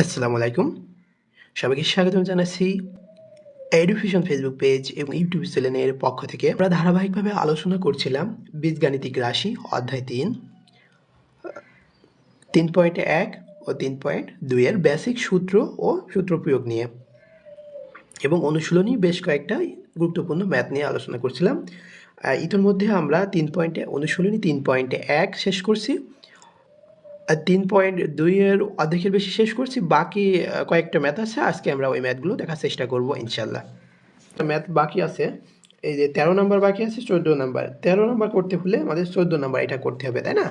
আসসালামু আলাইকুম। সবাইকে স্বাগতম জানাচ্ছি এডুকেশন ফেসবুক পেজ এবং ইউটিউব চ্যানেলের পক্ষ থেকে। আমরা ধারাবাহিকভাবে আলোচনা করছিলাম বীজগাণিতিক রাশি অধ্যায় 3.1 ও 3.2 এর বেসিক সূত্র ও সূত্র প্রয়োগ নিয়ে এবং অনুশীলনী বেশ কয়েকটা গুরুত্বপূর্ণ ম্যাথ নিয়ে আলোচনা করছিলাম। ইতিমধ্যে আমরা অনুশীলনী 3.1 শেষ করছি। 3.2 এর অর্ধেকের বেশি শেষ করছি। বাকি কয়েকটা ম্যাথ আছে। আজকে আমরা ওই ম্যাথগুলো দেখার চেষ্টা করব ইনশাল্লাহ। ম্যাথ বাকি আছে, এই যে 13 নাম্বার বাকি আছে, 14 নাম্বার। 13 নাম্বার করতে হলে আমাদের 14 নাম্বার এটা করতে হবে, তাই না?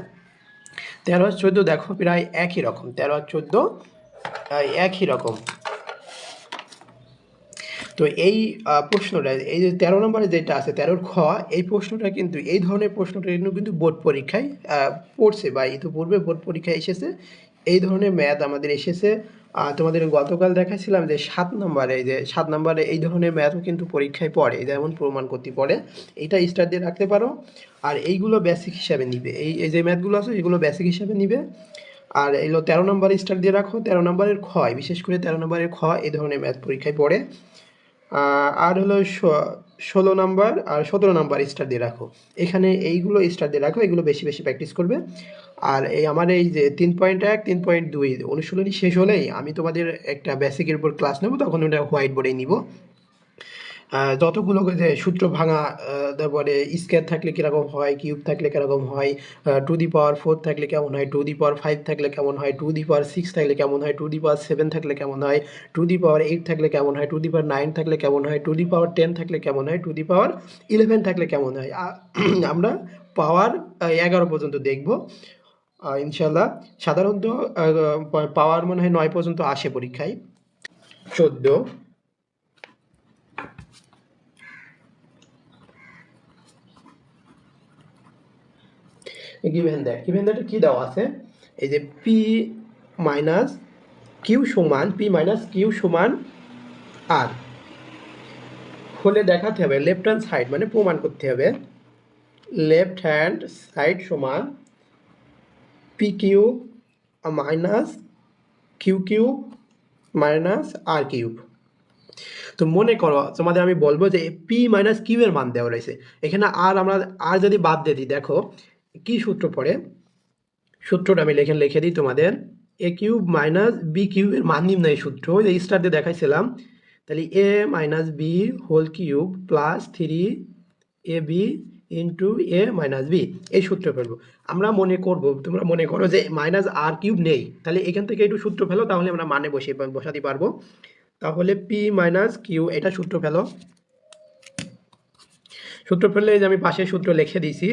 13 আর 14 দেখো প্রায় একই রকম। 13 আর 14 একই রকম। তো এই প্রশ্নটা, এই যে 13 নম্বরে যেটা আছে 13 খ, এই প্রশ্নটা কিন্তু এই ধরনের প্রশ্নটা কিন্তু বোর্ড পরীক্ষায় পড়ছে বা ইতিপূর্বে বোর্ড পরীক্ষায় এসেছে। এই ধরনের ম্যাথ আমাদের এসেছে। তোমাদের গতকাল দেখাচ্ছিলাম যে 7 নম্বরে, এই যে 7 নম্বরে এই ধরনের ম্যাথও কিন্তু পরীক্ষায় পড়ে, যেমন প্রমাণ করতে পড়ে। এটা স্টার দিয়ে রাখতে পারো। আর এইগুলো বেসিক হিসাবে নিবে, এই যে ম্যাথগুলো আছে এগুলো বেসিক হিসাবে নিবে। আর এগুলো 13 নম্বরে স্টার দিয়ে রাখো। 13 নম্বরের খ, বিশেষ করে 13 নম্বরের খ এই ধরনের ম্যাথ পরীক্ষায় পড়ে। আর হলো 16 নাম্বার আর 17 নাম্বার স্টার দিয়ে রাখো। এখানে এইগুলো স্টার দিয়ে রাখো, এগুলো বেশি বেশি প্র্যাকটিস করবে। আর আমার এই যে 3.1 3.2 অনুশীলনী শেষ হলেই আমি তোমাদের একটা বেসিকের উপর ক্লাস নেব, তখন ওটা হোয়াইট বোর্ডে নিব। যতগুলো যে সূত্র ভাঙা, তারপরে স্কোয়ার থাকলে কীরকম হয়, কিউব থাকলে কীরকম হয়, 2 the power 4 থাকলে কেমন হয়, 2 the power 5 থাকলে কেমন হয়, 2 the power 6 থাকলে কেমন হয়, 2 the power 7 থাকলে কেমন হয়, 2 the power 8 থাকলে কেমন হয়, 2 the power 9 থাকলে কেমন হয়, 2 the power 10 থাকলে কেমন হয়, 2 the power 11 থাকলে কেমন হয়। আমরা পাওয়ার 11 পর্যন্ত দেখব ইনশাল্লাহ। সাধারণত পাওয়ার মনে হয় 9 পর্যন্ত আসে পরীক্ষায়। 14, গিভেন দ্যাট কি দেওয়া আছে, এই যে পি মাইনাস কিউ সমান আর হলে দেখাতে হবে লেফট হ্যান্ড সাইড, মানে প্রমাণ করতে হবে লেফট হ্যান্ড সাইড সমান P Q minus Q minus R cube. তো মনে করো তোমাদের আমি বলবো যে পি মাইনাস কিউ এর মান দেওয়া রয়েছে এখানে। আমরা যদি বাদ দিয়ে দিই, দেখো কি সূত্র পড়ে, সূত্রটা আমি লিখে দিই তোমাদের। এ কিউব মাইনাস বি কিউবের মান নির্ণয় সূত্র, এই স্টার দিয়ে দেখাইছিলাম। তাহলে A minus B whole cube plus 3ab into A minus B, এই সূত্র ফেলবো আমরা। তোমরা মনে করো যে মাইনাস আর কিউব নেই, তাহলে এখান থেকে একটু সূত্র ফেলো, তাহলে আমরা মানে বসাতে পারবো। তাহলে পি মাইনাস কিউ, এটা সূত্র ফেলো। সূত্র ফেললে যে আমি পাশের সূত্র লিখে দিয়েছি।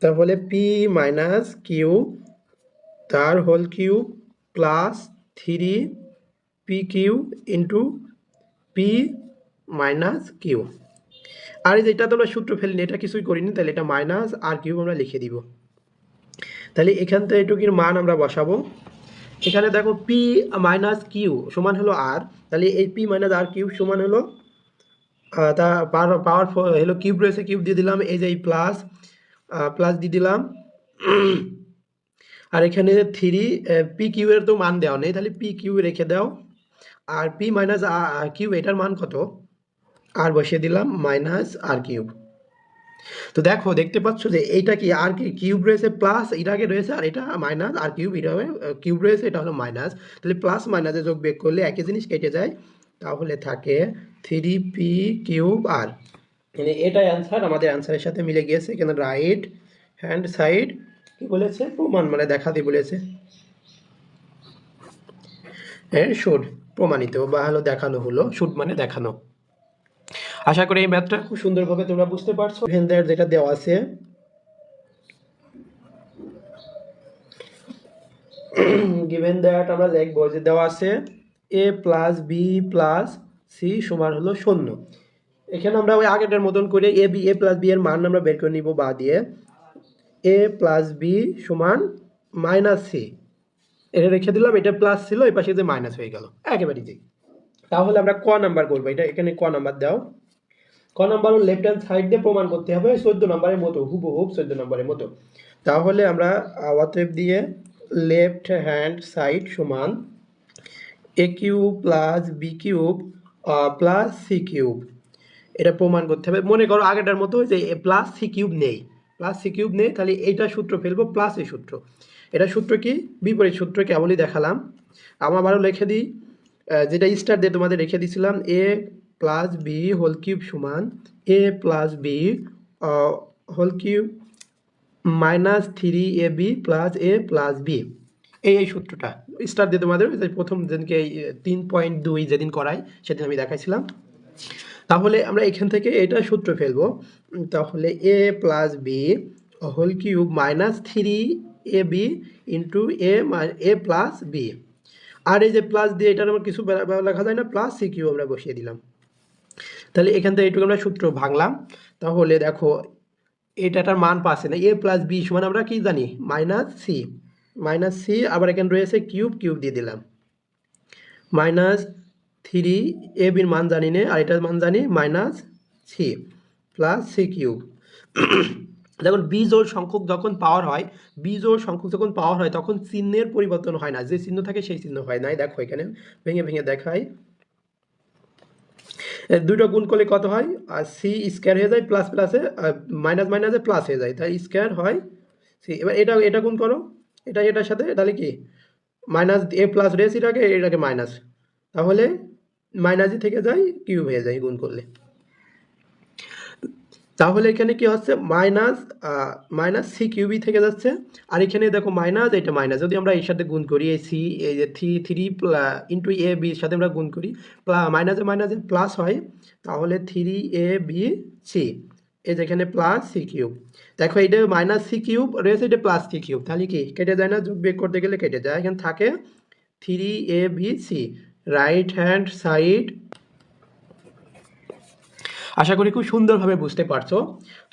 তাহলে পি মাইনাস কিউ তার whole cube plus 3pq into P minus Q. আর যেটা তোমরা সূত্র ফেলিনি, এটা কিছুই করিনি, তাহলে এটা মাইনাস আর কিউব আমরা লিখে দিব। তাহলে এখান থেকে এটুকুর মান আমরা বসাবো। এখানে দেখো পি মাইনাস কিউ সমান হলো আর, তাহলে এই পি মাইনাস আর কিউব সমান হলো তা পাওয়ার হলো কিউব রয়েছে, কিউব দিয়ে দিলাম। এই যে এই প্লাস দিয়ে দিলাম। আর এখানে 3pq এর তো মান দেওয়া নেই, তাহলে pq রেখে দাও। আর p মাইনাস কিউ এটার মান কত, আর বসিয়ে দিলাম মাইনাস আর কিউব। তো দেখতে পাচ্ছ যে এইটা কি আর কিউব রয়েছে প্লাস এটা আগে রয়েছে, আর এটা মাইনাস আর কিউব, এটা কিউব রয়েছে, এটা হলো মাইনাস। তাহলে প্লাস মাইনাসে যোগ বিয়োগ করলে একই জিনিস কেটে যায়, তাহলে থাকে 3p কিউব আর। মানে এটাই অ্যান্সার, আমাদের অ্যান্সারের সাথে মিলে গিয়েছে। এখানে রাইট হ্যান্ড সাইড কি বলেছে, প্রমাণ মানে দেখাতে বলেছে। শুড প্রমাণিত বা হলো দেখানো হলো, শুড মানে দেখানো। আশা করি এই ম্যাথটা খুব সুন্দরভাবে তোমরা বুঝতে পারছো। ভেন্দার যেটা দেওয়া আছে, গিভেন দ্যাট আমরা লিখবো যে দেওয়া আছে a plus B plus C সমান হলো 0। এখানে আমরা ওই আগেরটার মতন করে এ প্লাস বি এর মান আমরা বের করে নিব বা দিয়ে। a প্লাস বি সমান মাইনাস সি, এটা রেখে দিলাম, এটা প্লাস ছিল, এই পাশে যে মাইনাস হয়ে গেল একেবারে ইজি। তাহলে আমরা ক নাম্বার করবো, এটা এখানে ক নাম্বার দাও। ক নাম্বার লেফট হ্যান্ড সাইড দিয়ে প্রমাণ করতে হবে 14 নম্বরের মতো, হুবহুব 14 নম্বরের মতো। তাহলে আমরা অতএব দিয়ে লেফট হ্যান্ড সাইড সমান A cube plus B cube plus C cube, এটা প্রমাণ করতে হবে। মনে করো আগেটার মতো যে এ প্লাস সি কিউব নেই, প্লাস সি কিউব নেই, তাহলে এইটা সূত্র ফেলবো প্লাস এই সূত্র। এটা সূত্র কি? বিপরীত সূত্র, কেবলই দেখালাম। আমার আবারও লিখে দিই, যেটা স্টার দিয়ে তোমাদের রেখে দিয়েছিলাম, A plus B whole cube সমান A plus B whole cube minus three A B plus A plus B. এই সূত্রটা স্টার দিয়ে তোমাদের প্রথম দিনকে 3.2 যেদিন করাই সেদিন আমি দেখাইছিলাম। তাহলে আমরা এখান থেকে এটা সূত্র ফেলবো। তাহলে A plus B whole cube minus three A B into A plus B. আর এই যে প্লাস দিয়ে এটার আমার কিছু লেখা যায় না, প্লাস সি কিউব আমরা বসিয়ে দিলাম। তাহলে এখান থেকে এইটুকু আমরা সূত্র ভাঙলাম। তাহলে দেখো এটার মান পাচ্ছে না, এ প্লাস বি সমান আমরা কি জানি, মাইনাস সি। মাইনাস সি, আবার এখানে রয়েছে কিউব, কিউব দিয়ে দিলাম, মাইনাস থ্রি এ বির মান জানি না, আর এটার মান জানি minus C plus C cube. দেখুন বিজোড় সংখ্যক যখন পাওয়ার হয়, বিজোড় সংখ্যক যখন পাওয়ার হয় তখন চিহ্নের পরিবর্তন হয় না, যে চিহ্ন থাকে সেই চিহ্ন হয় না। দেখো এখানে ভেঙে ভেঙে দেখাই, দুটো গুণ করলে কত হয়, আর সি স্কোয়ার হয়ে যায়, প্লাস প্লাসে মাইনাস মাইনাসে প্লাস হয়ে যায়, তাই স্কোয়ার হয় সি। এবার এটা গুণ করো, এটার সাথে, তাহলে কি মাইনাস এ প্লাস রেস এটাকে মাইনাস, তাহলে মাইনাসই থেকে যায়, কিউব হয়ে যায় গুণ করলে। তাহলে এখানে কি হচ্ছে, মাইনাস মাইনাস সি কিউবই থেকে যাচ্ছে। আর এখানে দেখো মাইনাস, এটা মাইনাস, যদি আমরা এর সাথে গুণ করি, এই সি, এই যে থ্রি ইন্টু এ বির সাথে আমরা গুণ করি, মাইনাসে মাইনাসে প্লাস হয়, তাহলে থ্রি এ বি সি, এই যেখানে প্লাস সি কিউব। দেখো এটা মাইনাস সি কিউব রয়েছে, এটা প্লাস সি কিউব, তাহলে কি কেটে যায় না, যোগ বিয়োগ করতে গেলে কেটে যায়, এখানে থাকে three A B C. Right hand side. আশা করি খুব সুন্দরভাবে বুঝতে পারছো।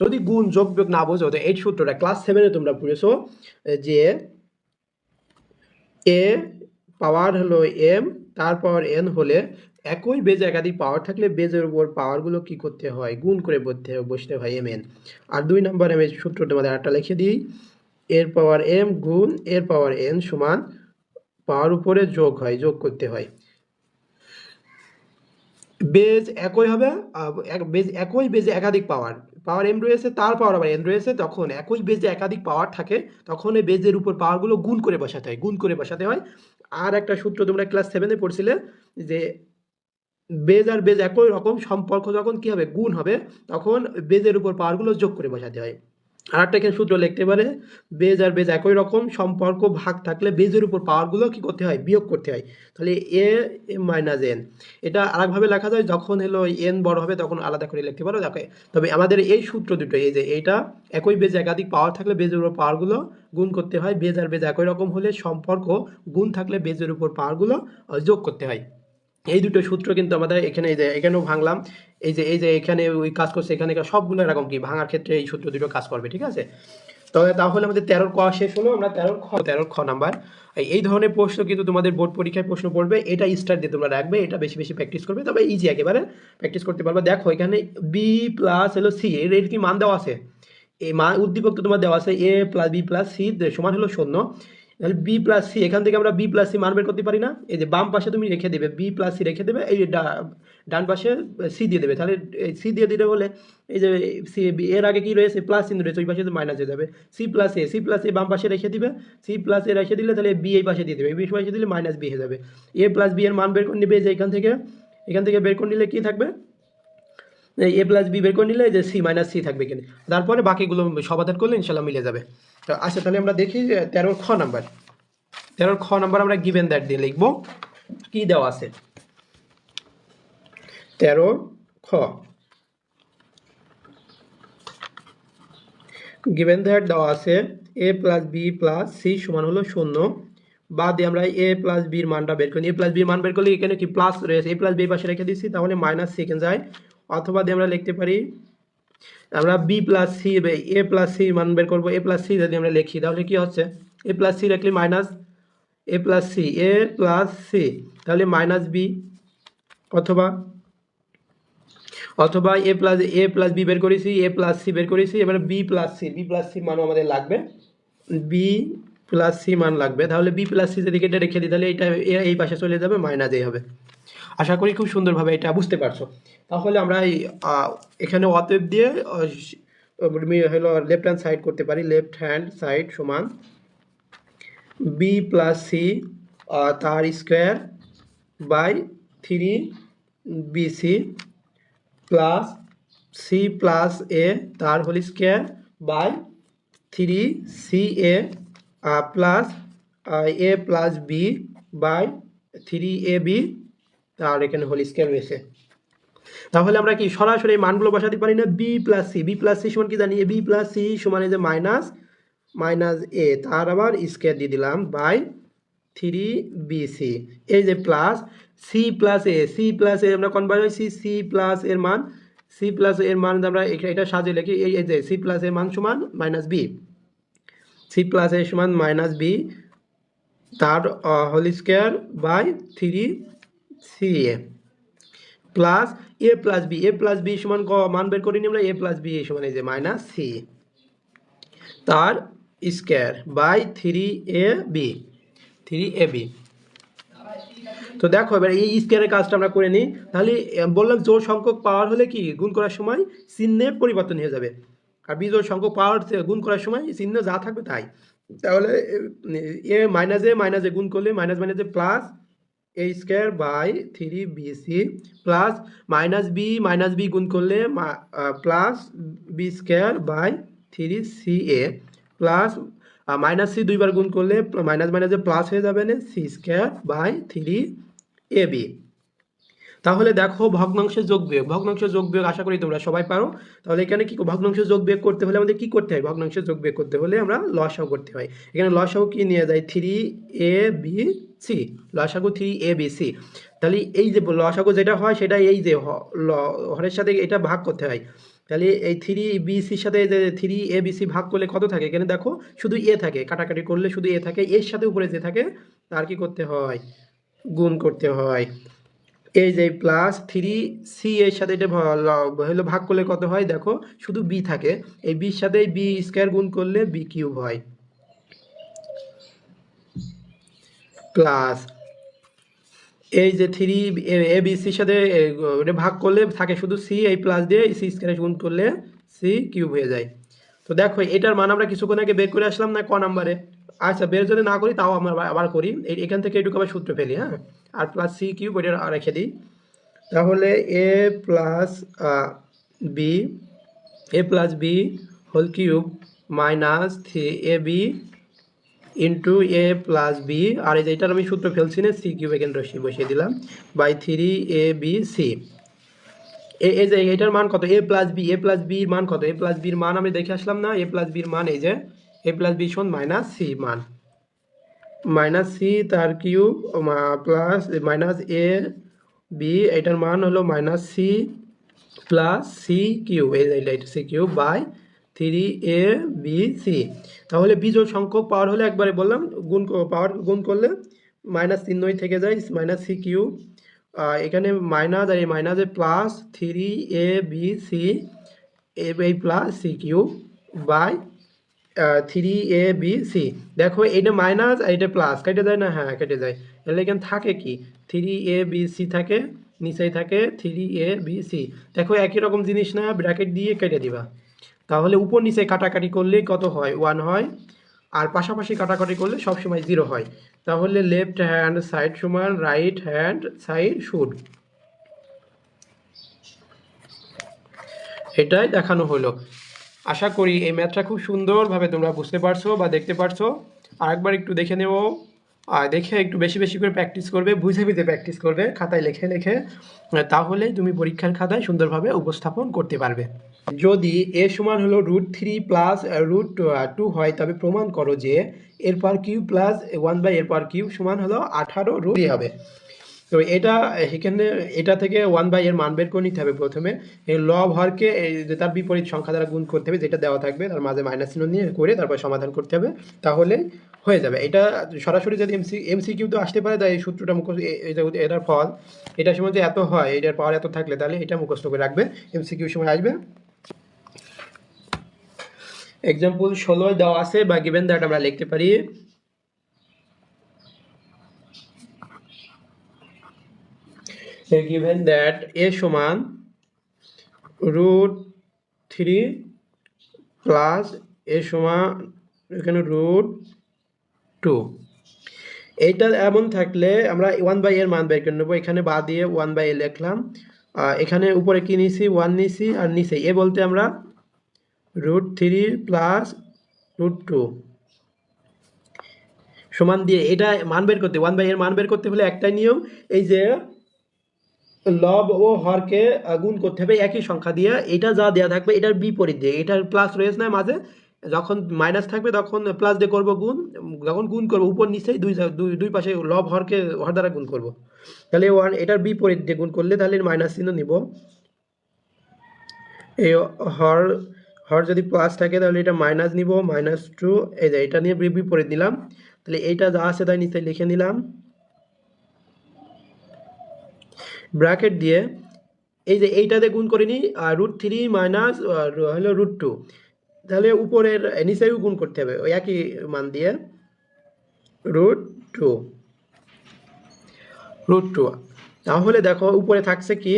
যদি গুণ যোগ বিয়োগ না বোঝো, তো এই সূত্রটা ক্লাস 7-এ তোমরা পড়েছো, যে এ পাওয়ার হলো এম, তারপর এন হলে একই বেজে একাধিক পাওয়ার থাকলে বেজের উপর পাওয়ারগুলো কি করতে হয়, গুণ করে বসতে হয় এম এন। আর 2 নম্বর আমি সূত্র তোমাদের একটা লিখে দিই, এর পাওয়ার এম গুণ এর পাওয়ার এন সমান পাওয়ার উপরে যোগ হয়, যোগ করতে হয়। বেজ একই হবে, একই বেজে একাধিক পাওয়ার, পাওয়ার এম রয়েছে, তার পাওয়ার আবার এন রয়েছে, তখন একই বেজে একাধিক পাওয়ার থাকে, তখন এই বেজের উপর পাওয়ারগুলো গুণ করে বসাতে হয়, গুণ করে বসাতে হয়। আর একটা সূত্র তোমরা ক্লাস 7-এ পড়ছিলে, যে বেজ আর বেজ একই রকম সম্পর্ক যখন কি হবে, গুণ হবে, তখন বেজের উপর পাওয়ারগুলো যোগ করে বসাতে হয়। আর একটা এখানে সূত্র লিখতে পারে, বেজ আর বেজ একই রকম সম্পর্ক ভাগ থাকলে বেজের উপর পাওয়ারগুলো কি করতে হয়, বিয়োগ করতে হয়। তাহলে এ মাইনাস এন, এটা আলাদাভাবে লেখা যায়, যখন হলো এন বড় হবে তখন আলাদা করে লিখতে পারো। দেখো তবে আমাদের এই সূত্র দুটো, এই যে এইটা, একই বেজ একাধিক পাওয়ার থাকলে বেজের উপর পাওয়ারগুলো গুণ করতে হয়, বেজ আর বেজ একই রকম হলে সম্পর্ক গুণ থাকলে বেজের উপর পাওয়ারগুলো যোগ করতে হয়। এই দুটো সূত্র কিন্তু আমাদের এখানে, এই যে এখানেও ভাঙলাম, এই যে এখানে ওই কাজ করছে, এখানে সবগুলো এরকম কি ভাঙার ক্ষেত্রে এই সূত্র দুটো কাজ করবে, ঠিক আছে। তবে তাহলে আমাদের 13 ক শেষ হলো, আমরা 13 খ নাম্বার। এই ধরনের প্রশ্ন কিন্তু তোমাদের বোর্ড পরীক্ষায় প্রশ্ন পড়বে, এটা স্টার দিয়ে তোমরা রাখবে, এটা বেশি বেশি প্র্যাকটিস করবে, তবে ইজি একেবারে প্র্যাকটিস করতে পারবে। দেখো এখানে বি প্লাস হলো সি, এর কি মান দেওয়া আছে, এই মান উদ্দীপক তো তোমার দেওয়া আছে, এ প্লাস বি প্লাস সি সমান হলো 0। তাহলে বি প্লাস সি, এখান থেকে আমরা বি প্লাস সি মান বের করতে পারি না, এই যে বাম পাশে তুমি রেখে দেবে, বি প্লাস সি রেখে দেবে, এই ডান পাশে সি দিয়ে দেবে, তাহলে সি দিয়ে দিলে বলে এই যে সি, এর আগে কি রয়েছে, প্লাস চিহ্ন রয়েছে, ওই পাশে মাইনাস হয়ে যাবে, সি প্লাস এ বাম পাশে রেখে দিবে, সি প্লাস এ রেখে দিলে তাহলে বি এই পাশে দিয়ে দেবে, বি পাশে দিলে মাইনাস বি হয়ে যাবে, এ প্লাস বি এর মান বের করে নেবে, যে এখান থেকে বের করে নিলে কি থাকবে, এ প্লাস বি বের করে নিলে যে সি মাইনাস সি থাকবে কিনা, তারপরে বাকিগুলো সমাধান করলে ইনশাল্লাহ মিলে যাবে। তো আচ্ছা, তাহলে আমরা দেখি 13 খ নাম্বার। 13 খ নাম্বার আমরা গিভেন দ্যাট দিয়ে লিখবো, কি দেওয়া আছে 13 খ, গিভেন দ্যাট দেওয়া আছে এ প্লাস বি প্লাস সি সমান হলো 0, বা দিয়ে আমরা এ প্লাস বির মানটা বের করি, এ প্লাস বির মান বের করলে এখানে কি প্লাস রয়েছে, এ প্লাস বি পাশে রেখে দিচ্ছি, তাহলে মাইনাস সি এখানে যায়, অথবা দিয়ে আমরা লিখতে পারি, আমরা বি প্লাস সি, এ প্লাস সি মান বের করবো, এ প্লাস সি যদি আমরা লিখি তাহলে কি হচ্ছে, এ প্লাস সি রাখলে মাইনাস এ প্লাস সি, তাহলে মাইনাস বি, অথবা অথবা এ প্লাস বি বের করেছি, এ প্লাস সি বের করেছি, এবারে বি প্লাস সি মানও আমাদের লাগবে, বি প্লাস সি মান লাগবে, তাহলে বি প্লাস সি যদি এটা রেখে দিই তাহলে এটা এই পাশে চলে যাবে, মাইনাস এ হবে। আশা করি খুব সুন্দরভাবে এটা বুঝতে পারছো। তাহলে আমরা এই এখানে অতএব দিয়ে হলো লেফট হ্যান্ড সাইড করতে পারি, লেফট হ্যান্ড সাইড সমান বি প্লাস সি তার square by 3bc plus C plus A তার whole square by 3ca plus A plus B by 3ab আর এখানে হোল স্কোয়ার রয়েছে। তাহলে আমরা কি সরাসরি মানগুলো বসাতে পারি না? বি প্লাস সি সমান কি জানি, বি প্লাস সি সমান এই যে মাইনাস এ তার আবার স্কোয়ার দিয়ে দিলাম বাই 3bc, এই যে প্লাস সি প্লাস এ আমরা কনভার্ট হয়েছি সি প্লাস এর মান, আমরা এটা সাজিয়ে লিখি, এই যে সি প্লাস এর মান সমান minus B, C plus A সমান মাইনাস বি তার whole square by 3ca plus A plus B সমান মান বের করিনি আমরা, এ প্লাস বি সমান এই যে মাইনাস সি তার স্কোয়ার বাই 3ab। তো দেখো এবার এই স্কোয়ারের কাজটা আমরা করে নিই। তাহলে বললাম জোড় সংখ্যক পাওয়ার হলে কি গুণ করার সময় চিহ্নে পরিবর্তন হয়ে যাবে, আর বিজোড় সংখ্যক পাওয়ার গুণ করার সময় চিহ্ন যা থাকবে তাই। তাহলে মাইনাসে গুণ করলে মাইনাসে plus A square by 3bc plus minus B গুণ করলে plus B square by 3ca plus minus C দুইবার গুণ করলে মাইনাসে প্লাস হয়ে যাবে না সি স্কোয়ার বাই 3ab। তাহলে দেখো ভগ্নাংশের যোগ বিয়োগ আশা করি তোমরা সবাই পারো। তাহলে এখানে কি ভগ্নাংশের যোগ বিয়োগ করতে হলে আমাদের কি করতে হয়? ভগ্নাংশের যোগ বিয়োগ করতে হলে আমরা লসাগু করতে হয়। এখানে লসাগু কি নিয়ে যায় 3abc, লসাগু 3abc। তাহলে এই যে লসাগু যেটা হয় সেটা এই যে হরের সাথে এটা ভাগ করতে হয়। তাহলে এই 3bcর সাথে যে 3abc ভাগ করলে কত থাকে? এখানে দেখো শুধু এ থাকে, কাটাকাটি করলে শুধু এ থাকে, এর সাথে উপরে যে থাকে তার কি করতে হয়? গুণ করতে হয়। এই যে প্লাস 3c এর সাথে এটা হলো ভাগ করলে কত হয়? দেখো শুধু বি থাকে, এই বির সাথে বি স্কোয়ার গুণ করলে বি কিউব হয় প্লাস এই যে 3abcর সাথে এটা ভাগ করলে থাকে শুধু সি, এই প্লাস দিয়ে সি স্কোয়ার গুণ করলে সি কিউব হয়ে যায়। তো দেখো এটার মান আমরা কিছুক্ষণ আগে বের করে আসলাম না ক নাম্বারে? আচ্ছা বের যদি না করি তাও আমরা আবার করি, এখান থেকে এটুকু আবার সূত্র ফেলি, হ্যাঁ, আর প্লাস সি কিউব এটা রেখে দিই। তাহলে A plus B whole cube minus 3ab into A plus B, আর এই যে এটার আমি সূত্র ফেলছি না, সি কিউব এখানে বসিয়ে দিলাম বাই 3abc। এই যে এটার মান কত? এ প্লাস বির মান কত? এ প্লাস বির মান আমি দেখে আসলাম না, এ প্লাস বির মান এই যে এ প্লাস বি সমান মাইনাস সি মান, মাইনাস সি তার cube plus minus A B, এটার মান হলো minus C plus C cube, এটা সি কিউব বাই 3abc। তাহলে বিজোড় সংখ্যক পাওয়ার হলে একবারে বললাম গুণ করলে মাইনাস চিহ্নই থেকে যায়, মাইনাস সি কিউব, এখানে মাইনাস আর এই মাইনাসে প্লাস 3abc এই plus C cube by 3abc। দেখো এইটা মাইনাস আর এটা প্লাস কেটে যায় না? হ্যাঁ কেটে যায়। তাহলে এখানে থাকে কি 3abc থাকে, নিচেই থাকে 3abc। দেখো একই রকম জিনিস না, ব্র্যাকেট দিয়ে কেটে দিবা, তাহলে উপর নিচে কাটাকাটি করলে কত হয়? 1 হয়, আর পাশাপাশি কাটাকাটি করলে সবসময় 0 হয়। তাহলে লেফট হ্যান্ড সাইড সমান রাইট হ্যান্ড সাইড শুড, এটাই দেখানো হলো। আশা করি এই ম্যাথটা খুব সুন্দরভাবে তোমরা বুঝতে পারছো বা দেখতে পারছো। আরেকবার একটু দেখে নেব, আর দেখে একটু বেশি বেশি করে প্র্যাকটিস করবে, বুঝে বুঝে প্র্যাকটিস করবে, খাতায় লিখে লিখে, তাহলে তুমি পরীক্ষার খাতায় সুন্দরভাবে উপস্থাপন করতে পারবে। যদি এ সমান হলো √3 প্লাস √2 হয় তবে প্রমাণ করো যে এর পাওয়ার কিউব প্লাস 1/, এর পাওয়ার কিউব সমান হলো 18 হবে। তো এটা এখানে এটা থেকে 1/, এর মান বের করে নিতে হবে। প্রথমে এই লব হরকে তার বিপরীত সংখ্যা দ্বারা গুণ করতে হবে, যেটা দেওয়া থাকবে তার মাঝে মাইনাস চিহ্ন নিয়ে করে তারপর সমাধান করতে হবে, তাহলে হয়ে যাবে। এটা সরাসরি যদি এমসিকিউ তো আসতে পারে, তাই এই সূত্রটা মুখস্থ, এটার ফল এটার সময় যে এত হয়, এটার পাওয়ার এত থাকলে তাহলে এটা মুখস্থ করে রাখবে, এমসিকিউ সময় আসবে। এক্সাম্পল 16 দেওয়া আছে বা গিভেন দ্যাট আমরা লিখতে পারি given that a সমান √3 প্লাস a সমান এখানে √2, এইটা এমন থাকলে আমরা 1/a এর মান বের করে নেবো। এখানে বাদ দিয়ে 1/a লিখলাম, এখানে উপরে কি নিছি 1 নিছি, আর নিচে এ বলতে আমরা √3 প্লাস √2 সমান দিয়ে এটা মান বের করতে 1/a এর মান বের করতে হলে একটাই নিয়ম, এই যে লব ও হরকে গুণ করতে হবে একই সংখ্যা দিয়ে। এটা যা দেওয়া থাকবে এটার বিপরীত দিয়ে, এটার প্লাস রয়েছে না মাঝে, যখন মাইনাস থাকবে তখন প্লাস দিয়ে করবো গুণ, যখন গুণ করবো উপর নিচেই দুই পাশে লব হরকে হর দ্বারা গুণ করব। তাহলে এটার বিপরীত দিয়ে গুণ করলে তাহলে মাইনাস চিহ্ন নিব। এই হর হর যদি প্লাস থাকে তাহলে এটা মাইনাস নিব, -2, এই যে এটা নিয়ে বিপরীত নিলাম। তাহলে এইটা যা আছে তাই নিচে লিখে নিলাম ব্র্যাকেট দিয়ে। এই যে এইটাতে গুণ করে নিই √3 মাইনাস হলো √2, তাহলে উপরের নিচেও গুণ করতে হবে ওই একই মান দিয়ে √2। তাহলে দেখো উপরে থাকছে কি,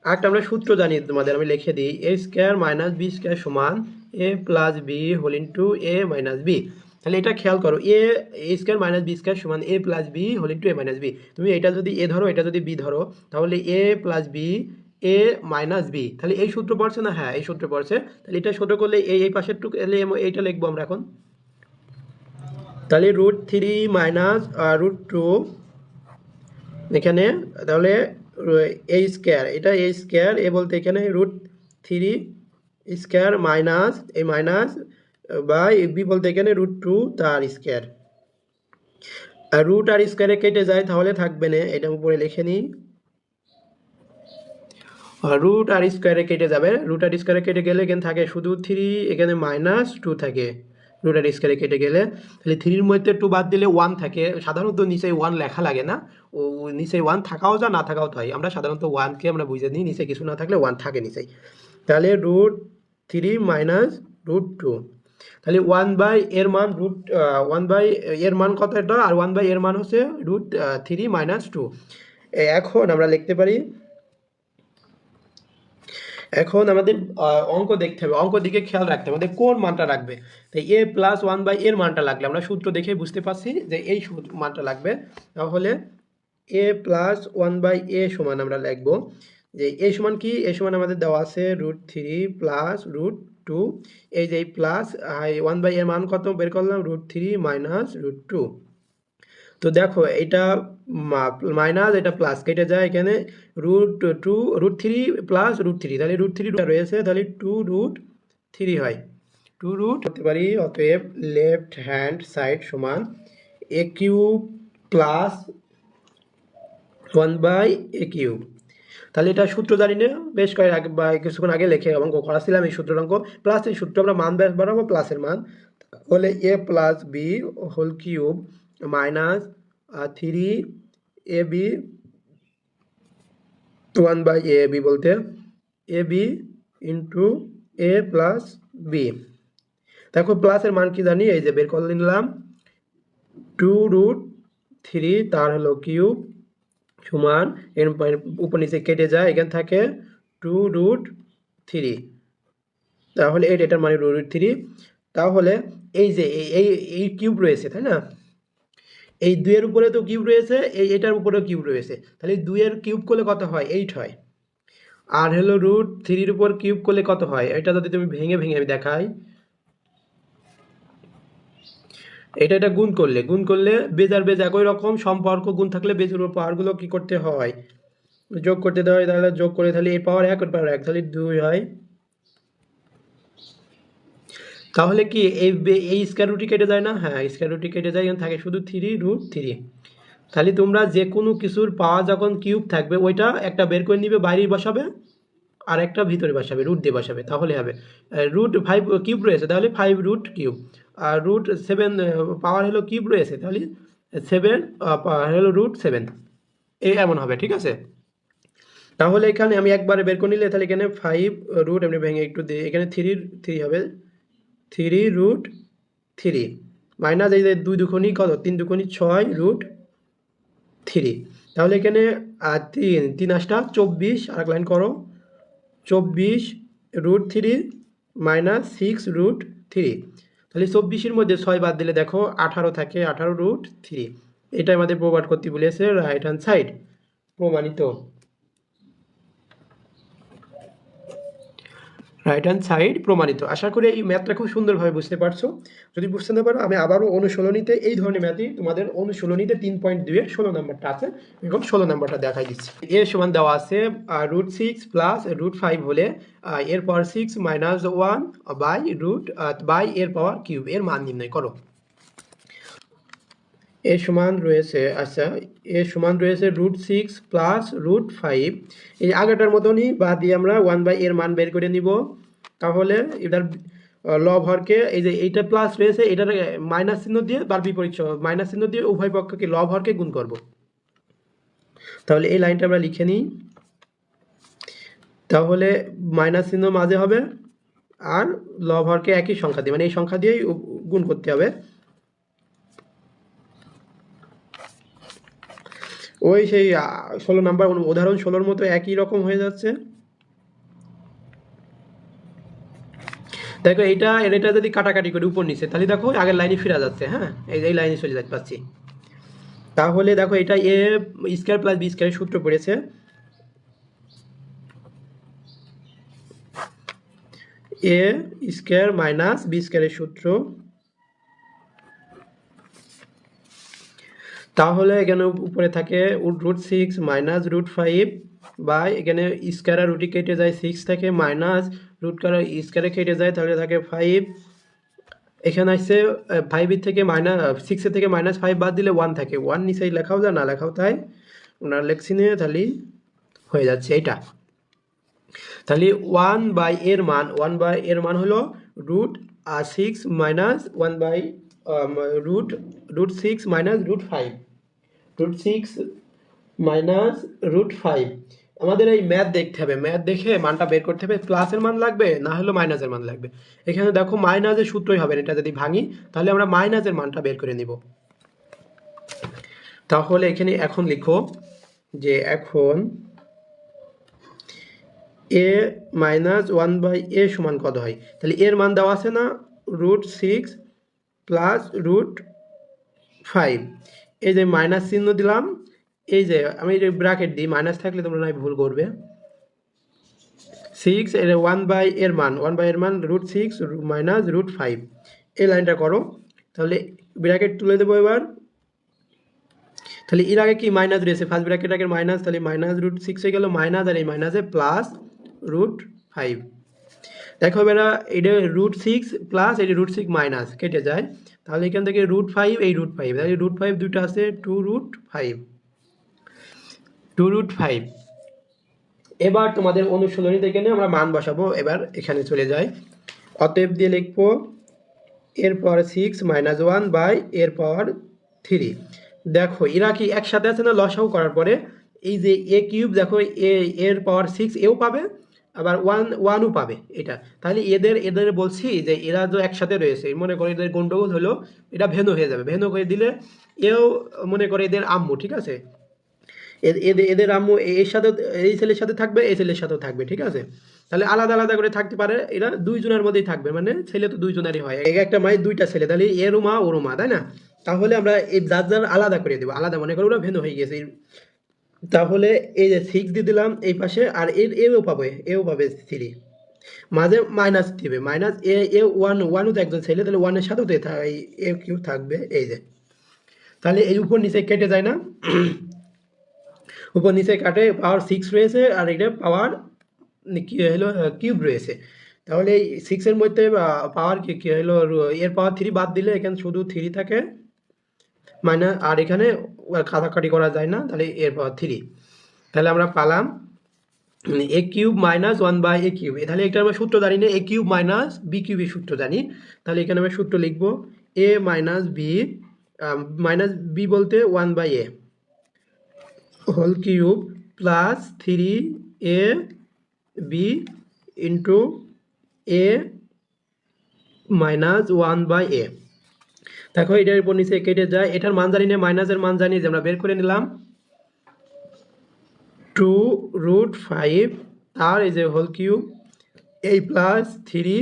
একটা আমরা সূত্র জানি তোমাদের, আমি লিখে দিই a² - b² সমান a + b whole into a - b। তাহলে এটা খেয়াল করো, a² - b² সমান a + b whole into a - b। তুমি এটা যদি a ধরো, এটা যদি b ধরো, তাহলে a + b a - b, তাহলে এই সূত্র পড়ছে না? হ্যাঁ এই সূত্র পড়ছে। তাহলে এটা ছোট করলে এই পাশের টুকু এলে এইটা লিখবো আমরা এখন। তাহলে √3 মাইনাস √2 এখানে, তাহলে a², এটা a², এ বলতে এখানে √3² মাইনাস এই মাইনাস বাই বি বলতে এখানে √2 তার স্কোয়ার। আর রুট আর স্কোয়ারে কেটে যায় তাহলে থাকবে না, এটা উপরে লিখে নিই √ আর স্কোয়ারে কেটে যাবে, √ আর স্কোয়ারে কেটে গেলে এখানে থাকে শুধু 3, এখানে -2 থাকে √ আর স্কোয়ারে কেটে গেলে। তাহলে 3-র মধ্যে 2 বাদ দিলে 1 থাকে, সাধারণত নিচে 1 লেখা লাগে না, ও নিচে 1 থাকাও যা না থাকাও তাই, আমরা সাধারণত 1কে আমরা বুঝে নিই, নিচে কিছু না থাকলে 1 থাকে নিচেই। তাহলে √3 মাইনাস √2, তাহলে 1/, এর মান 1/, এর মান কত এটা, আর 1/, এর মান হচ্ছে √3 - 2। এখন আমরা লিখতে পারি, এখন আমাদের অঙ্ক দেখতে হবে, অঙ্ক দিকে খেয়াল রাখতে হবে আমাদের কোন মানটা রাখবে। তাই a + 1/, এর মানটা লাগলে আমরা সূত্র দেখে বুঝতে পারছি যে এই মানটা লাগবে। তাহলে a + 1/a সমান আমরা লিখবো যে a সমান কি, a সমান আমাদের দেওয়া আছে √3 প্লাস √2, এই যে প্লাস 1/, এর মান কত বের করলাম √3 মাইনাস √2। তো দেখো এটা মাইনাস এটা প্লাস কেটে যায়, এখানে √3 প্লাস √3, তাহলে √3 রয়েছে, তাহলে 2√3 হয়, 2 করতে পারি। অতএব লেফট হ্যান্ড সাইড সমান a³ প্লাস 1/a³। তাহলে এটা সূত্র জানি না, বেশ কয়েক আগে বা কিছুক্ষণ আগে লিখে অঙ্ক করাছিলাম এই সূত্রের অঙ্ক, প্লাস এই সূত্র আমরা মান বাড়াবো প্লাসের মান, তাহলে a + b whole cube minus 3ab 1/ab বলতে ab into a plus b। দেখো প্লাসের মান কি জানি, এই যে বের করে নিলাম 2√3 তার হলো কিউব সমান, এর উপর নিচে কেটে যায়, এখানে থাকে 2√3, তাহলে এটার মানে √3। তাহলে এই যে এই কিউব রয়েছে তাই না, এই 2 এর উপরে তো কিউব রয়েছে, এটার উপরেও কিউব রয়েছে, তাহলে 2 এর কিউব করলে কত হয় 8 হয়, আর হলো √3-র উপর কিউব করলে কত হয়, এটা যদি তুমি ভেঙে ভেঙে আমি দেখাই, এটা গুণ করলে বেজ আর বেজ একই রকম সম্পর্ক, গুণ থাকলে বেজের পাওয়ারগুলো কি করতে হয় যোগ করতে দেওয়া হয়, তাহলে যোগ করে তাহলে এর পাওয়ার 1 এর পাওয়ার 1, তাহলে 2 হয়। তাহলে কি এই স্কয়ার রুটই কেটে যায় না? হ্যাঁ স্কয়ার রুটই কেটে যায়, এখানে থাকে শুধু 3√3। তাহলে তোমরা যে কোনো কিছুর পাওয়ার যখন কিউব থাকবে ওইটা একটা বের করে নিবে, বাইরে বসাবে, আর একটা ভিতরে বসাবে, রুট দিয়ে বসাবে, তাহলে হবে। √5 কিউব রয়েছে তাহলে 5√কিউব, আর √7 পাওয়ার হলো কিউব রয়েছে, তাহলে 7 হলো √7, এমন হবে, ঠিক আছে। তাহলে এখানে আমি একবারে বের করে নিলে তাহলে এখানে 5 রুট এমনি ভেঙে একটু দিই, এখানে 3 হবে, 3√3 মাইনাস এই যে 2 দুগুণী কত, 3 দুগুণী 6 √3, তাহলে এখানে 3 3 8টা 24, আর এক লাইন করো 24√3 মাইনাস 6√3। তাহলে 24-এর মধ্যে 6 বাদ দিলে দেখো 18 থাকে, 18√3। এটা আমাদের প্রমাণ করতে বলেছে রাইট হ্যান্ড সাইড, প্রমাণিত। রাইট হ্যান্ড সাইড প্রমাণিত। আশা করি এই ম্যাথটা খুব সুন্দরভাবে বুঝতে পারছো। যদি বুঝতে না পারো আমি আবারও অনুশীলনীতে এই ধরনের ম্যাথই তোমাদের অনুশীলনীতে 3.2 এর 16 নম্বরটা আছে, এখন 16 নম্বরটা দেখাই দিচ্ছি। এ সমান দেওয়া আছে √6 প্লাস √5 হলে এর পাওয়ার 6 মাইনাস 1 বাই এর পাওয়ার কিউব এর মান নির্ণয় করো। এ সমান রয়েছে, আচ্ছা এ সমান রয়েছে √6 প্লাস √5, এই আগেটার মতনই বাদ দিয়ে আমরা 1 এর মান বের করে নিব। তাহলে এটার লব হরকে এই যে এইটা প্লাস রয়েছে এটার মাইনাস চিহ্ন দিয়ে বা বিপরীত মাইনাস চিহ্ন দিয়ে উভয় পক্ষকে লব হরকে গুণ করব। তাহলে এই লাইনটা আমরা লিখে নিই। তাহলে মাইনাস চিহ্ন মাঝে হবে আর লব হরকে একই সংখ্যা দিয়ে, মানে এই সংখ্যা দিয়েই গুণ করতে হবে। ওই সেই 16 নাম্বার উদাহরণ 16-র মতো একই রকম হয়ে যাচ্ছে। দেখো এটা যদি কাটাকাটি করে উপর নিচে, তাহলে দেখো আগের লাইনে ফিরে যাচ্ছে। হ্যাঁ, এই লাইনে চলে যাচ্ছে পাচ্ছি। তাহলে দেখো এটা এ স্কয়ার প্লাস বি স্কয়ারের সূত্র পড়েছে, এ স্কয়ার মাইনাস বি স্কয়ারের সূত্র। তাহলে এখানে উপরে থাকে √6 মাইনাস √5 বাই এখানে স্কয়ার আর রুটি কেটে যায় 6 থেকে, মাইনাস রুট কার স্কয়ারে কেটে যায়, তাহলে থাকে 5। এখানে আসছে 5 এর থেকে মাইনাস 6 এর থেকে -5 বাদ দিলে 1 থাকে, 1 নিচেই লেখাও যায় না লেখাও তাই ওনারা লেখছি নিয়ে, তাহলে হয়ে যাচ্ছে এটা। তাহলে 1 এর মান হলো √6 মাইনাস 1 √6 মাইনাস √5, √6 মাইনাস √5। আমাদের এই ম্যাথ দেখতে হবে, ম্যাথ দেখে মানটা বের করতে হবে, প্লাসের মান লাগবে না হলে মাইনাসের মান লাগবে। এখানে দেখো মাইনাসের সূত্রই হবে, এটা যদি ভাঙি তাহলে আমরা মাইনাসের মানটা বের করে নিব। তাহলে এখানে এখন লিখো যে এখন এ মাইনাস 1/a সমান কত হয়। তাহলে এর মান দেওয়া আছে না √6 প্লাস √5, এই যে মাইনাস চিহ্ন দিলাম, এই যে আমি ব্র্যাকেট দিই, মাইনাস থাকলে তোমরা নয় ভুল করবে। 6 এর 1 এর মান √6 মাইনাস √5, এই লাইনটা করো। তাহলে ব্র্যাকেট তুলে দেবো এবার। তাহলে এর আগে কি মাইনাস রয়েছে, ফার্স্ট ব্র্যাকেট আগে মাইনাস, তাহলে মাইনাস √6 হয়ে গেল মাইনাস, আর এই মাইনাসে প্লাস √5। দেখো এবার এটা √6 প্লাস এটা √6 মাইনাস কেটে যায়, তাহলে এখান থেকে √5 এই √5, তাহলে √5 দুটো আছে 2√5। এবার তোমাদের অনুশীলনী থেকে নিয়ে আমরা মান বসাবো। এবার এখানে চলে যাই, অতএব দিয়ে লিখবো এর পাওয়ার 6 মাইনাস 1 বাই এর পাওয়ার 3। দেখো এরা কি একসাথে আছে না, লসাগু করার পরে এই যে এ কিউব, দেখো এর পাওয়ার 6 এও পাবে আবার 1ও পাবে এটা। তাহলে এদের বলছি যে এরা তো একসাথে রয়েছে, মনে করে এদের গন্ডগোল হলো, এটা ভেন্ন হয়ে যাবে, ভেন্ন করে দিলে এও মনে করে এদের আম্মু, ঠিক আছে, এদের আম্মু এর সাথে এই ছেলের সাথে থাকবে, এই ছেলের সাথেও থাকবে, ঠিক আছে। তাহলে আলাদা আলাদা করে থাকতে পারে, এরা দুইজনের মধ্যেই থাকবে, মানে ছেলে তো দুইজনেরই হয়, একটা মায়ের দুইটা ছেলে, তাহলে এরও মা ওরও মা, তাই না। তাহলে আমরা এই যার আলাদা করে দেবো, আলাদা মনে করো ওরা ভেন্ন হয়ে গেছে। তাহলে এই যে 6 দিয়ে দিলাম এই পাশে, আর এও পাবে 3, মাঝে মাইনাস দিবে, মাইনাস ওয়ানও তো একজন ছেলে, তাহলে 1-এর সাথেও তো এই এ কিউ থাকবে, এই যে। তাহলে এই উপর নিচে কেটে যায় না, উপর নিচে কাটে, পাওয়ার 6 রয়েছে আর এটা পাওয়ার কি হলো কিউব রয়েছে। তাহলে এই 6-এর মধ্যে পাওয়ার কি হলো এর পাওয়ার 3 বাদ দিলে এখানে শুধু 3 থাকে, মাইনাস, আর এখানে কাটাকাটি করা যায় না, তাহলে এর পাওয়ার 3। তাহলে আমরা পালাম এ কিউব মাইনাস 1/a কিউব। তাহলে এটা আমরা সূত্র জানি না, এ কিউব মাইনাস বি কিউবের সূত্র জানি। তাহলে এখানে আমরা সূত্র লিখবো এ মাইনাস বি বলতে 1/a whole cube plus 3a B into A minus 1/a। দেখো এটার উপর নিচে কেটে যায়, এটার মান জানি না, মাইনাসের মান জানি যে আমরা বের করে নিলাম। 2√5 আর এই যে হোল কিউব এই প্লাস 3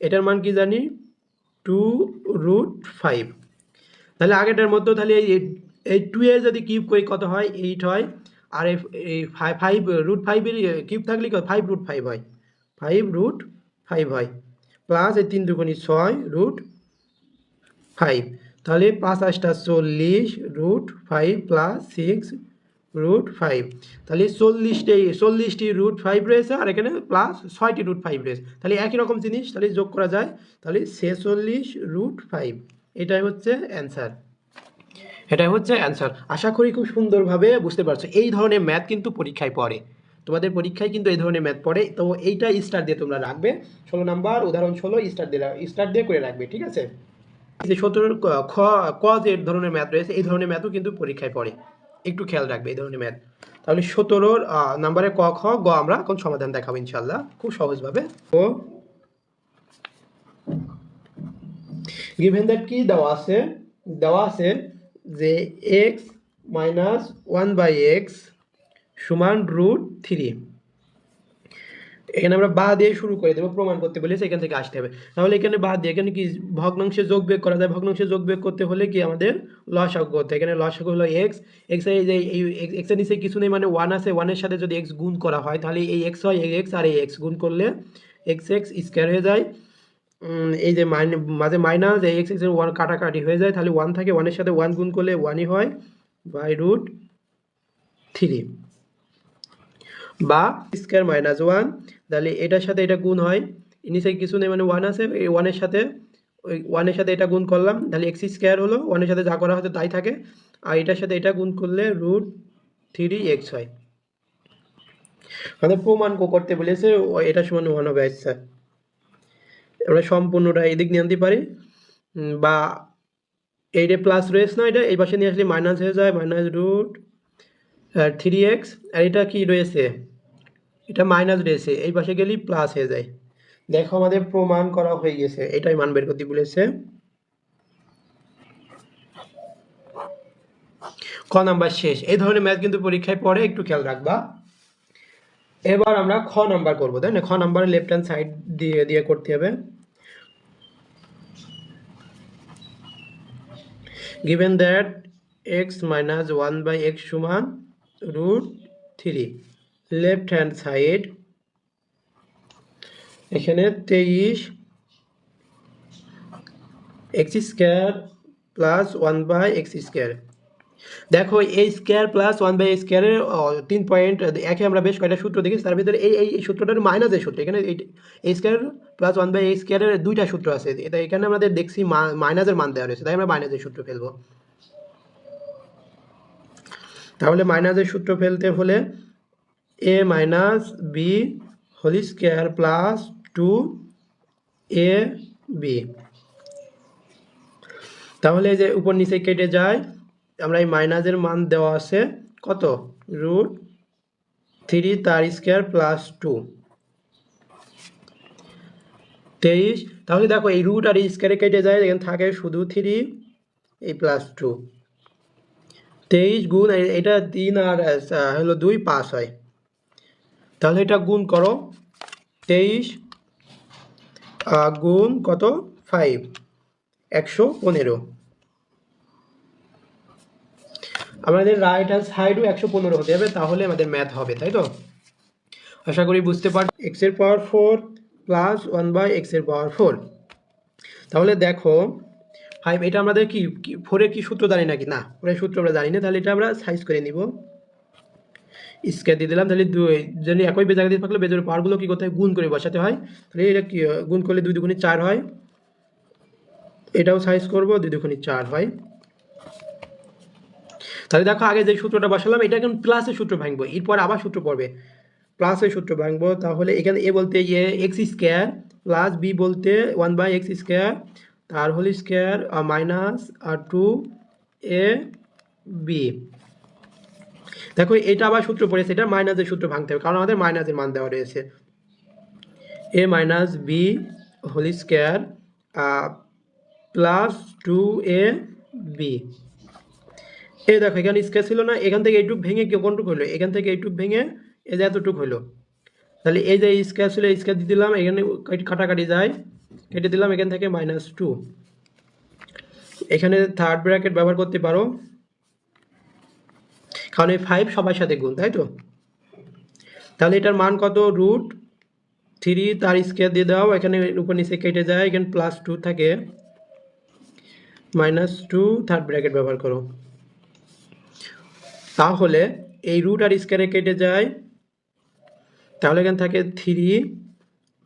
এটার মান কি জানি 2√5। তাহলে আগেটার মতো তাহলে এই 2 এর যদি কিউব করি কত হয় 8 হয়, আর এই 5√5 এর কিউব থাকলে কত 5√5 হয়, 5√5 হয়, প্লাস এই 3 দুগুণী 6√5, তাহলে 5 8টা 40√5 প্লাস 6√5, তাহলে 40টি √5 রয়েছে আর এখানে প্লাস 6টি √5 রয়েছে, তাহলে একই রকম জিনিস তাহলে যোগ করা যায়, তাহলে 46√5 এটাই হচ্ছে অ্যান্সার। এটাই হচ্ছে অ্যান্সার। আশা করি খুব সুন্দরভাবে বুঝতে পারছো। এই ধরনের ম্যাথ কিন্তু পরীক্ষায় পড়ে, তোমাদের পরীক্ষায় কিন্তু এই ধরনের ম্যাথ পড়ে, তো এইটা স্টার দিয়ে তোমরা রাখবে। 16 নাম্বার উদাহরণ 16 স্টার দিয়ে করে রাখবে, ঠিক আছে। যে 17 ক যে ধরনের ম্যাথ রয়েছে এই ধরনের ম্যাথও কিন্তু পরীক্ষায় পড়ে, একটু খেয়াল রাখবে এই ধরনের ম্যাথ। তাহলে 17 নাম্বারে ক খ গ আমরা কোন সমাধান দেখাবো ইনশাল্লাহ খুব সহজভাবে। তো গিভেন দ্যাট কি দেওয়া আছে যে এক্স মাইনাস 1/x সমান √3। এখানে আমরা বা দিয়ে শুরু করে দেবো, প্রমাণ করতে বলেছে এখান থেকে আসতে হবে। তাহলে এখানে বা দিয়ে এখানে কি ভগ্নাংশে যোগ বিয়োগ করা যায়, ভগ্নাংশে যোগ বিয়োগ করতে হলে কি আমাদের লসাগু করতে, এখানে লসাগু হলো এক্স, এক্স এর যে এই এক্স এর নিচে কিছু নেই মানে 1 আছে, 1 এর সাথে যদি এক্স গুণ করা হয় তাহলে এই এক্স হয় এই এক্স, আর এই এক্স গুণ করলে এক্স এক্স স্কোয়ার হয়ে যায়, এই যে মাঝে মাইনাস এই এক্স এক্স এর 1 কাটাকাটি হয়ে যায়, তাহলে 1 থাকে, 1 এর সাথে 1 গুণ করলে 1ই হয় √3, বা স্কোয়ার মাইনাস 1, তাহলে এটার সাথে এটা গুণ হয়, নিচে কিছু নেই মানে 1 আছে, এই 1 এর সাথে ওই 1 এর সাথে এটা গুণ করলাম, তাহলে এক্স স্কোয়ার হলো, 1 এর সাথে যা করা হতো তাই থাকে, আর এটার সাথে এটা গুণ করলে √3x হয়। আমাদের প্রমাণ করতে বলেছে এটা সমান 1 হবে। আচ্ছা আমরা সম্পূর্ণটা এদিক নিয়ে আনতে পারি, বা এইটা প্লাস রয়েছে না, এটা এই পাশে নিয়ে আসলে মাইনাস হয়ে যায়, মাইনাস √3x, আর এটা কি রয়েছে এটা মাইনাস রয়েছে, এই পাশে গেলেই প্লাস হয়ে যায়। দেখো আমাদের প্রমাণ করা হয়ে গেছে, এটাই মান বের করতে বলেছে। ক নাম্বার শেষ। এই ধরনের ম্যাথ কিন্তু পরীক্ষায় পড়ে, একটু খেয়াল রাখবা। এবার আমরা খ নাম্বার করবো, তাই না? খ নাম্বার লেফট হ্যান্ড সাইড দিয়ে দিয়ে করতে হবে। given that x minus 1/x সমান √3, লেফট হ্যান্ড সাইড এখানে 23 x square plus 1/x square. দেখো এই স্কোয়ার প্লাস 1/x স্কোয়ারের 3 পয়েন্ট একে আমরা বেশ কয়েকটা সূত্র দেখি, তার ভিতরে এই সূত্রটার মাইনাসের সূত্র, এখানে এই স্কোয়ার প্লাস 1/x স্কোয়ারের দুইটা সূত্র আছে, এটা এখানে আমাদের দেখছি মাইনাসের মান দেওয়া রয়েছে, তাই আমরা মাইনাসের সূত্র ফেলবো। তাহলে মাইনাসের সূত্র ফেলতে হলে a minus B whole square plus 2ab, তাহলে যে উপর নিচে কেটে যায়, আমরা এই মাইনাসের মান দেওয়া আছে কত √3 তার স্কোয়ার প্লাস 2 23, তাহলে দেখো এই রুট আর স্কোয়ারে কেটে যায়, এখানে থাকে শুধু 3 এই প্লাস 2, 23 গুণ এটা 3 আর হলো 2 5 হয়, তাহলে এটা গুণ করো 23 গুণ কত 5 115, আমাদের রাইট হ্যান্ড সাইডও 115 হতে হবে, তাহলে আমাদের ম্যাথ হবে, তাই তো? আশা করি বুঝতে পার। এক্স এর পাওয়ার 4 প্লাস 1/x এর পাওয়ার 4, তাহলে দেখো 5 এটা আমাদের কি 4 এর কি সূত্র জানি নাকি? না, 4 এর সূত্র আমরা জানি না, তাহলে এটা আমরা সাইজ করে নিব, স্কয়ার দিয়ে দিলাম, তাহলে যদি একই বেজায় দিয়ে থাকলে বেজের পাওয়ারগুলো কি করতে হয় গুণ করে বসাতে হয়, তাহলে এটা কি গুণ করলে 2 দুগুণে 4 হয়, এটাও সাইজ করব 2 দুগুণে 4 হয়। তাহলে দেখো আগে যে সূত্রটা বসালাম এটা এখন প্লাসের সূত্র ভাঙবো, এরপর আবার সূত্র পড়বে প্লাসের সূত্র ভাঙবো, তাহলে এখানে এ বলতে এক্স স্কোয়ার প্লাস বি বলতে 1/x স্কোয়ার তার হোল স্কোয়ার মাইনাস 2ab, দেখো এটা আবার সূত্র পড়েছে, এটা মাইনাসের সূত্র ভাঙতে হবে কারণ আমাদের মাইনাসের মান দেওয়া রয়েছে, a minus B whole square plus 2ab, এই দেখো এখানে স্কোয়ার ছিল না, এখান থেকে এইটুক ভেঙে কেউ কোনটুক হলো, এখান থেকে এইটুক ভেঙে এই যে এতটুক হলো। তাহলে এই যে স্কোয়ার ছিল স্কোয়ার দিয়ে দিলাম, এখানে কাটাকাটি যায়, কেটে দিলাম, এখান থেকে -2। এখানে থার্ড ব্র্যাকেট ব্যবহার করতে পারো, কারণ এই 5 সবার সাথে গুণ, তাই তো। তাহলে এটার মান কত, √3 তার স্কোয়ার দিয়ে দাও, এখানে উপর নিচে কেটে যায়, এখানে +2 থাকে, -2 থার্ড ব্র্যাকেট ব্যবহার করো। তাহলে এই রুট আর স্কোয়ারে কেটে যায়, তাহলে এখানে থাকে 3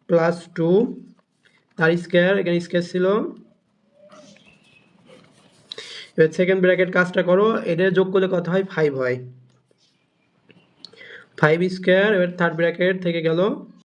+ 2 তার স্কোয়ার, এখানে স্কোয়ার ছিল। এবার সেকেন্ড ব্র্যাকেট কাজটা করো, এটা যোগ করলে কত হয়, 5 হয়, 5 স্কোয়ার। এবার থার্ড ব্র্যাকেট থেকে গেল